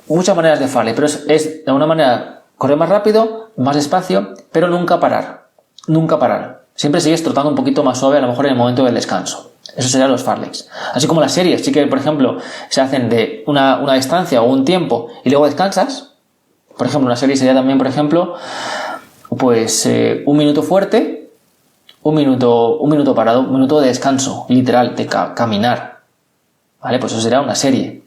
Muchas maneras de fartlek, pero es de alguna manera correr más rápido, más despacio, pero nunca parar. Nunca parar. Siempre sigues trotando un poquito más suave, a lo mejor en el momento del descanso. Eso serían los fartleks. Así como las series, sí que, por ejemplo, se hacen de una distancia o un tiempo y luego descansas. Por ejemplo, una serie sería también, por ejemplo, pues 1 minuto fuerte, 1 minuto parado, 1 minuto de descanso, literal, de caminar. ¿Vale? Pues eso sería una serie.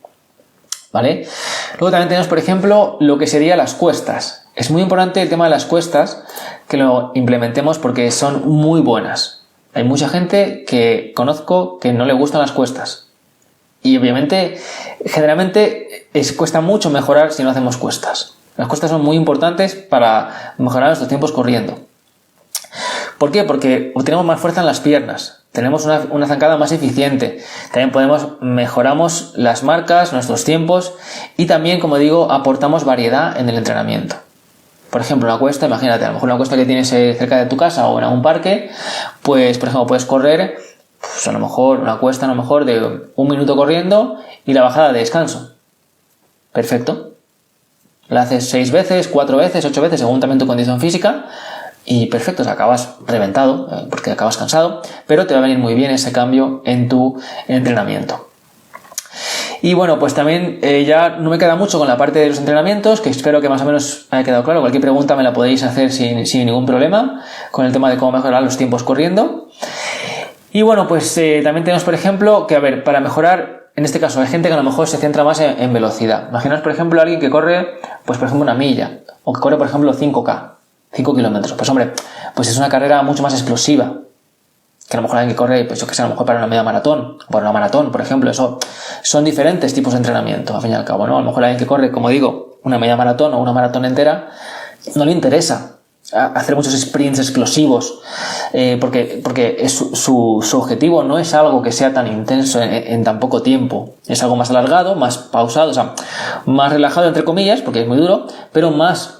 ¿Vale? Luego también tenemos, por ejemplo, lo que sería las cuestas. Es muy importante el tema de las cuestas que lo implementemos porque son muy buenas. Hay mucha gente que conozco que no le gustan las cuestas. Y obviamente, generalmente, cuesta mucho mejorar si no hacemos cuestas. Las cuestas son muy importantes para mejorar nuestros tiempos corriendo. ¿Por qué? Porque obtenemos más fuerza en las piernas. Tenemos una zancada más eficiente. También mejoramos las marcas, nuestros tiempos y también, como digo, aportamos variedad en el entrenamiento. Por ejemplo, una cuesta, imagínate, a lo mejor una cuesta que tienes cerca de tu casa o en algún parque, pues, por ejemplo, puedes correr, pues a lo mejor una cuesta de 1 minuto corriendo y la bajada de descanso. Perfecto. La haces 6 veces, 4 veces, 8 veces, según también tu condición física. Y perfecto, o sea, acabas reventado, porque acabas cansado, pero te va a venir muy bien ese cambio en tu entrenamiento. Y bueno, pues también ya no me queda mucho con la parte de los entrenamientos, que espero que más o menos haya quedado claro. Cualquier pregunta me la podéis hacer sin ningún problema, con el tema de cómo mejorar los tiempos corriendo. Y bueno, pues también tenemos, por ejemplo, que para mejorar, en este caso, hay gente que a lo mejor se centra más en velocidad. Imaginaos, por ejemplo, alguien que corre, pues por ejemplo, 1 milla, o que corre, por ejemplo, 5K. 5 kilómetros. Pues hombre, pues es una carrera mucho más explosiva que a lo mejor alguien que corre, pues yo que sé, a lo mejor para una media maratón, para una maratón, por ejemplo. Eso son diferentes tipos de entrenamiento, al fin y al cabo, ¿no? A lo mejor alguien que corre, como digo, una media maratón o una maratón entera, no le interesa hacer muchos sprints explosivos, porque su objetivo no es algo que sea tan intenso en tan poco tiempo. Es algo más alargado, más pausado, o sea, más relajado, entre comillas, porque es muy duro, pero más...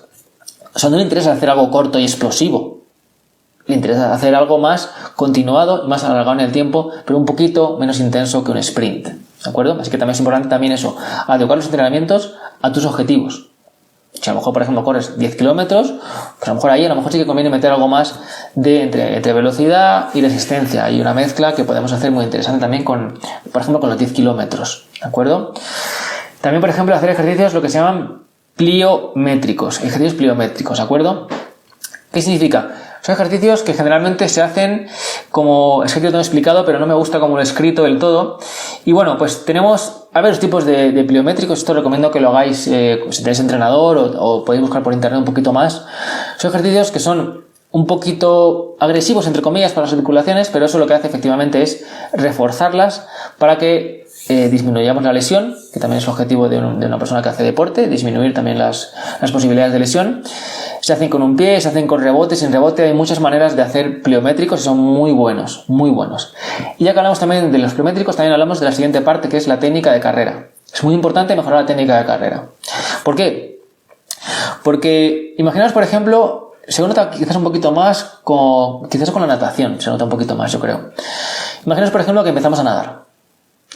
O sea, no le interesa hacer algo corto y explosivo. Le interesa hacer algo más continuado, más alargado en el tiempo, pero un poquito menos intenso que un sprint. ¿De acuerdo? Así que también es importante también eso, adecuar los entrenamientos a tus objetivos. Si a lo mejor, por ejemplo, corres 10 kilómetros, pues a lo mejor ahí sí que conviene meter algo más de entre velocidad y resistencia. Hay una mezcla que podemos hacer muy interesante también por ejemplo, con los 10 kilómetros. ¿De acuerdo? También, por ejemplo, hacer ejercicios lo que se llaman ejercicios pliométricos, ¿de acuerdo? ¿Qué significa? Son ejercicios que generalmente se hacen como, es que yo te lo he explicado, pero no me gusta como lo he escrito del todo. Y bueno, pues tenemos varios tipos de pliométricos. Esto recomiendo que lo hagáis si tenéis entrenador o podéis buscar por internet un poquito más. Son ejercicios que son un poquito agresivos, entre comillas, para las articulaciones, pero eso lo que hace efectivamente es reforzarlas para que disminuyamos la lesión, que también es el objetivo de una persona que hace deporte, disminuir también las posibilidades de lesión. Se hacen con un pie, se hacen con rebote, sin rebote. Hay muchas maneras de hacer pliométricos y son muy buenos, muy buenos. Y ya que hablamos también de los pliométricos, también hablamos de la siguiente parte, que es la técnica de carrera. Es muy importante mejorar la técnica de carrera. ¿Por qué? Porque imaginaos, por ejemplo, se nota quizás un poquito más quizás con la natación, se nota un poquito más, yo creo. Imaginaos, por ejemplo, que empezamos a nadar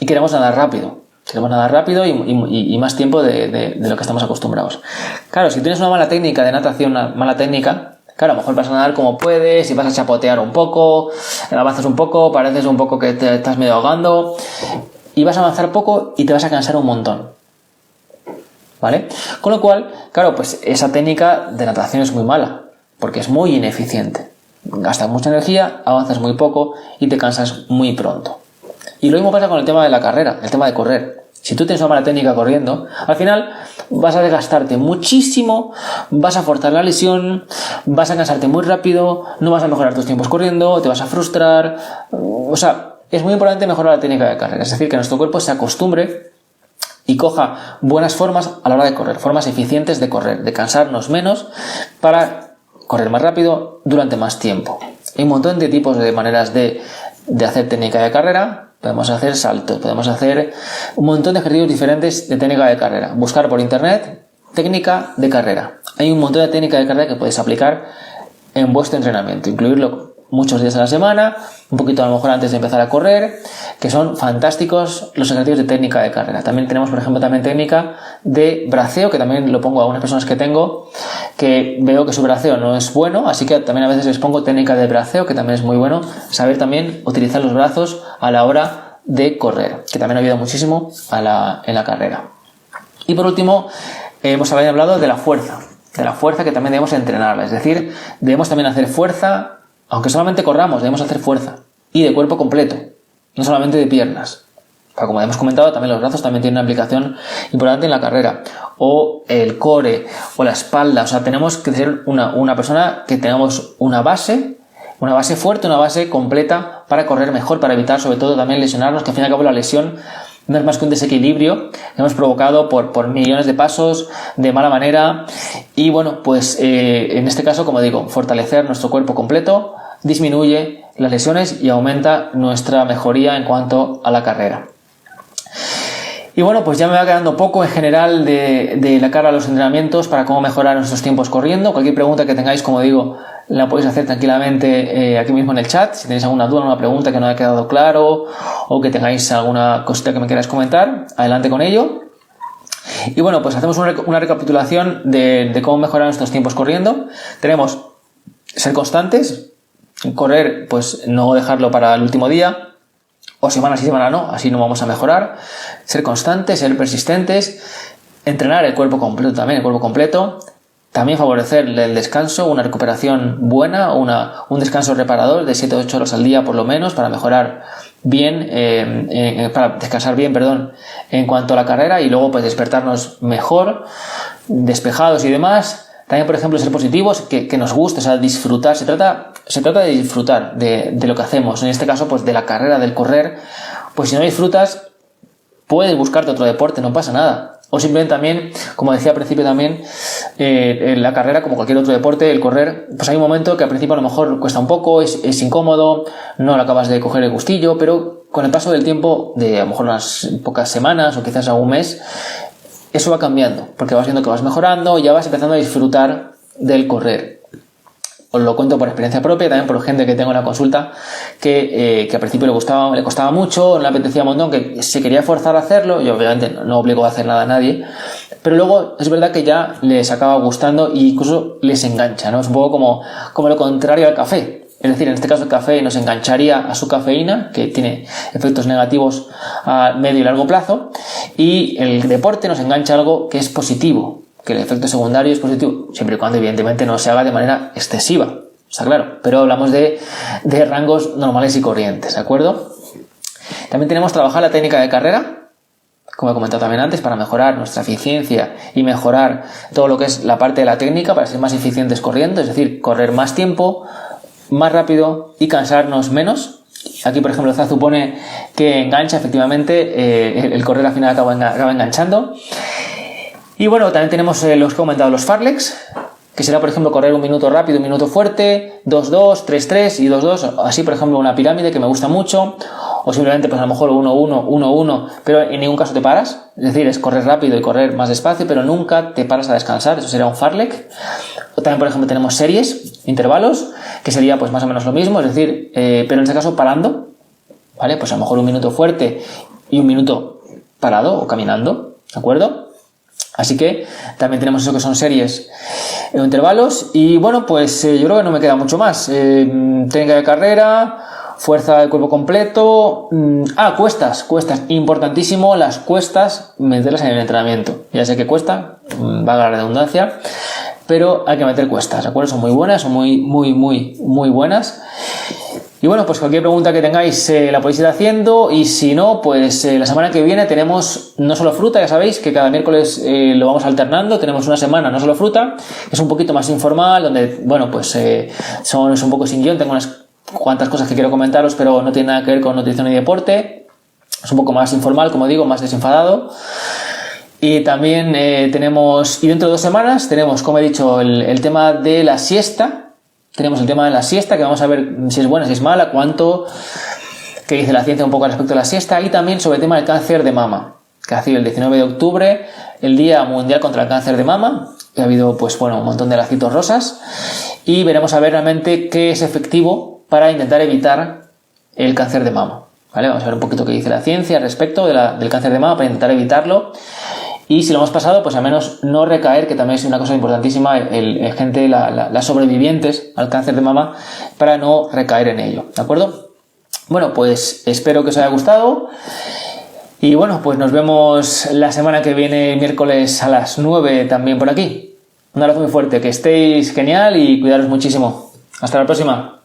y queremos nadar rápido. Queremos nadar rápido y más tiempo de lo que estamos acostumbrados. Claro, si tienes una mala técnica de natación, una mala técnica, claro, a lo mejor vas a nadar como puedes y vas a chapotear un poco, avanzas un poco, pareces un poco que te estás medio ahogando y vas a avanzar poco y te vas a cansar un montón. ¿Vale? Con lo cual, claro, pues esa técnica de natación es muy mala porque es muy ineficiente. Gastas mucha energía, avanzas muy poco y te cansas muy pronto. Y lo mismo pasa con el tema de la carrera, el tema de correr. Si tú tienes una mala técnica corriendo, al final vas a desgastarte muchísimo, vas a forzar la lesión, vas a cansarte muy rápido, no vas a mejorar tus tiempos corriendo, te vas a frustrar. O sea, es muy importante mejorar la técnica de carrera, es decir, que nuestro cuerpo se acostumbre y coja buenas formas a la hora de correr, formas eficientes de correr, de cansarnos menos para correr más rápido durante más tiempo. Hay un montón de tipos de maneras de hacer técnica de carrera. Podemos hacer saltos, podemos hacer un montón de ejercicios diferentes de técnica de carrera. Buscar por internet técnica de carrera. Hay un montón de técnica de carrera que podéis aplicar en vuestro entrenamiento. Incluirlo muchos días a la semana, un poquito a lo mejor antes de empezar a correr, que son fantásticos los ejercicios de técnica de carrera. También tenemos, por ejemplo, técnica de braceo, que también lo pongo a unas personas que tengo, que veo que su braceo no es bueno, así que también a veces les pongo técnica de braceo, que también es muy bueno saber también utilizar los brazos a la hora de correr, que también ayuda muchísimo en la carrera. Y por último, hemos hablado de la fuerza que también debemos entrenarla, es decir, debemos también hacer fuerza. Aunque solamente corramos, debemos hacer fuerza y de cuerpo completo, no solamente de piernas. Pero como hemos comentado, también los brazos también tienen una aplicación importante en la carrera, o el core, o la espalda. O sea, tenemos que ser una persona que tengamos una base fuerte, una base completa para correr mejor, para evitar sobre todo también lesionarnos, que al fin y al cabo la lesión no es más que un desequilibrio que hemos provocado por millones de pasos, de mala manera. Y bueno, pues en este caso, como digo, fortalecer nuestro cuerpo completo disminuye las lesiones y aumenta nuestra mejoría en cuanto a la carrera. Y bueno, pues ya me va quedando poco en general de la cara a los entrenamientos para cómo mejorar nuestros tiempos corriendo. Cualquier pregunta que tengáis, como digo, la podéis hacer tranquilamente aquí mismo en el chat. Si tenéis alguna duda, alguna pregunta que no haya quedado claro o que tengáis alguna cosita que me queráis comentar, adelante con ello. Y bueno, pues hacemos una recapitulación de cómo mejorar nuestros tiempos corriendo. Tenemos ser constantes, correr, pues no dejarlo para el último día, o semana sí, semana no, así no vamos a mejorar. Ser constantes, ser persistentes, entrenar el cuerpo completo también, el cuerpo completo. También favorecer el descanso, una recuperación buena, un descanso reparador de 7 o 8 horas al día por lo menos para mejorar bien, para descansar bien, en cuanto a la carrera y luego pues despertarnos mejor, despejados y demás. También, por ejemplo, ser positivos, que nos guste, o sea, disfrutar. Se trata de disfrutar de lo que hacemos. En este caso, pues de la carrera, del correr. Pues si no disfrutas, puedes buscarte otro deporte, no pasa nada. O simplemente también, como decía al principio también, en la carrera, como cualquier otro deporte, el correr, pues hay un momento que al principio a lo mejor cuesta un poco, es incómodo, no lo acabas de coger el gustillo, pero con el paso del tiempo, de a lo mejor unas pocas semanas o quizás algún mes, eso va cambiando, porque vas viendo que vas mejorando y ya vas empezando a disfrutar del correr. Os lo cuento por experiencia propia, también por gente que tengo en la consulta que al principio le costaba mucho, no le apetecía un montón, que se quería forzar a hacerlo. Yo obviamente no obligo a hacer nada a nadie, pero luego es verdad que ya les acaba gustando e incluso les engancha, ¿no? Es un poco como lo contrario al café. Es decir, en este caso el café nos engancharía a su cafeína, que tiene efectos negativos a medio y largo plazo, y el deporte nos engancha a algo que es positivo, que el efecto secundario es positivo, siempre y cuando evidentemente no se haga de manera excesiva, está claro, pero hablamos de rangos normales y corrientes, ¿de acuerdo? También tenemos trabajar la técnica de carrera, como he comentado también antes, para mejorar nuestra eficiencia y mejorar todo lo que es la parte de la técnica para ser más eficientes corriendo, es decir, correr más tiempo, más rápido y cansarnos menos. Aquí, por ejemplo, Zazu pone que engancha, efectivamente, el correr al final acaba enganchando. Y bueno, también tenemos los que he comentado, los Farlex, que será, por ejemplo, correr un minuto rápido, un minuto fuerte, 2-2, 3-3 y 2-2, así, por ejemplo, una pirámide que me gusta mucho, o simplemente, pues a lo mejor 1-1, 1-1, pero en ningún caso te paras, es decir, es correr rápido y correr más despacio, pero nunca te paras a descansar, eso sería un Farlek. O también, por ejemplo, tenemos series, intervalos, que sería pues más o menos lo mismo, es decir, pero en este caso parando, ¿vale? Pues a lo mejor un minuto fuerte y un minuto parado o caminando, ¿de acuerdo? Así que también tenemos eso que son series o intervalos. Y bueno, pues yo creo que no me queda mucho más. Técnica de carrera, fuerza del cuerpo completo. Cuestas, importantísimo las cuestas, meterlas en el entrenamiento. Ya sé que cuesta, valga la redundancia, pero hay que meter cuestas, ¿de acuerdo? Son muy buenas, son muy buenas. Y bueno, pues cualquier pregunta que tengáis la podéis ir haciendo, y si no, pues la semana que viene tenemos no solo fruta, ya sabéis que cada miércoles lo vamos alternando, tenemos una semana no solo fruta, es un poquito más informal, donde, bueno, pues es un poco sin guión, tengo unas cuantas cosas que quiero comentaros, pero no tiene nada que ver con nutrición y deporte, es un poco más informal, como digo, más desenfadado. Y también tenemos, y dentro de 2 semanas tenemos, como he dicho, el tema de la siesta. Tenemos el tema de la siesta, que vamos a ver si es buena, si es mala, qué dice la ciencia un poco al respecto de la siesta, y también sobre el tema del cáncer de mama, que ha sido el 19 de octubre, el Día Mundial contra el Cáncer de Mama, que ha habido, pues bueno, un montón de lacitos rosas, y veremos a ver realmente qué es efectivo para intentar evitar el cáncer de mama, ¿vale? Vamos a ver un poquito qué dice la ciencia al respecto del cáncer de mama para intentar evitarlo. Y si lo hemos pasado, pues al menos no recaer, que también es una cosa importantísima, las sobrevivientes al cáncer de mama, para no recaer en ello, ¿de acuerdo? Bueno, pues espero que os haya gustado. Y bueno, pues nos vemos la semana que viene, miércoles a las 9 también por aquí. Un abrazo muy fuerte, que estéis genial y cuidaros muchísimo. Hasta la próxima.